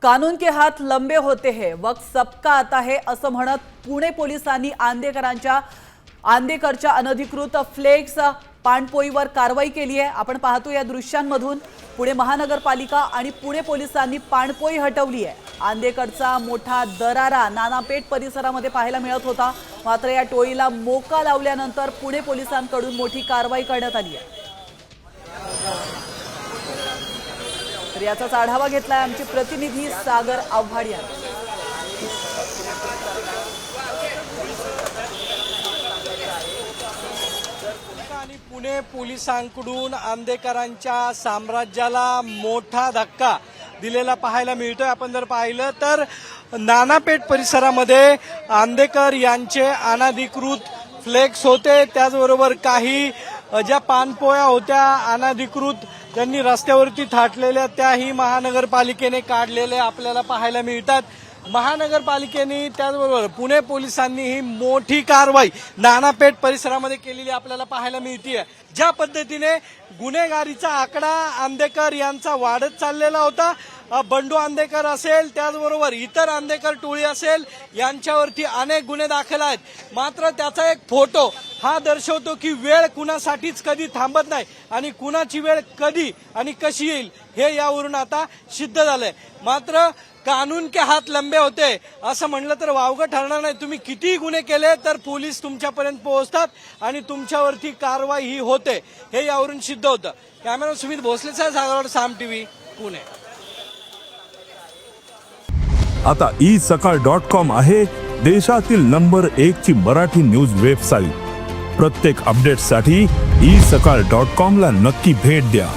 कानून के हात लंबे होते हैं, वक्त सबका आता है असं म्हणत पुणे पोलिसांनी आंदेकरच्या अनधिकृत फ्लेक्स पाणपोईवर कारवाई केली आहे। आपण पाहतो या दृश्यांमधून पुणे महानगरपालिका आणि पुणे पोलिसांनी पाणपोई हटवली आहे। आंदेकरचा मोठा दरारा नानापेठ परिसरामध्ये पाहायला मिळत होता, मात्र या टोळीला मोका लावल्यानंतर पुणे पोलिसांकडून मोठी कारवाई करण्यात आली आहे। तर याचाच आढावा घेतलाय आमचे प्रतिनिधी सागर आव्हाड यांनी। आणि पुणे पोलिसांकडून आंदेकरांच्या साम्राज्याला मोठा धक्का दिलेला पाहायला मिळतोय। आपण जर पाहिलं तर नानापेठ परिसरामध्ये आंदेकर यांचे अनधिकृत फ्लेक्स होते, त्याचबरोबर काही ज्या पानपोया होत्या अनधिकृत त्यांनी रस्त्यावरती थाटलेल्या त्याही महानगरपालिकेने काढलेल्या आपल्याला पाहायला मिळतात। महानगरपालिकेने त्याचबरोबर पुणे पोलिसांनी ही मोठी कारवाई नानापेठ परिसरामध्ये केलेली आपल्याला पाहायला मिळते। ज्या पद्धतीने गुन्हेगारीचा आकडा आंदेकर यांचा वाढत चाललेला होता, बंडू आंदेकर असेल त्याचबरोबर इतर आंदेकर टोळी असेल यांच्यावरती अनेक गुन्हे दाखल आहेत, मात्र त्याचा एक फोटो हा दर्शवतो की वेळ कुणासाठीच कधी थांबत नाही आणि कुणाची वेळ कधी आणि कशी येईल हे यावरून आता सिद्ध झालंय। मात्र कानून के हात लंबे होते असं म्हणलं तर वावगं ठरणार नाही। तुम्ही किती गुन्हे केले तर पोलीस तुमच्यापर्यंत पोहोचतात आणि तुमच्यावरती कारवाई ही होते, हे यावरून सिद्ध होतं। कॅमेरा सुमित भोसलेचा सागर साम टीव्ही पुणे। आता isakal.com आहे देशातील नंबर 1 ची मराठी न्यूज वेबसाईट। प्रत्येक अपडेटसाठी isakal.com ला नक्की भेट द्या।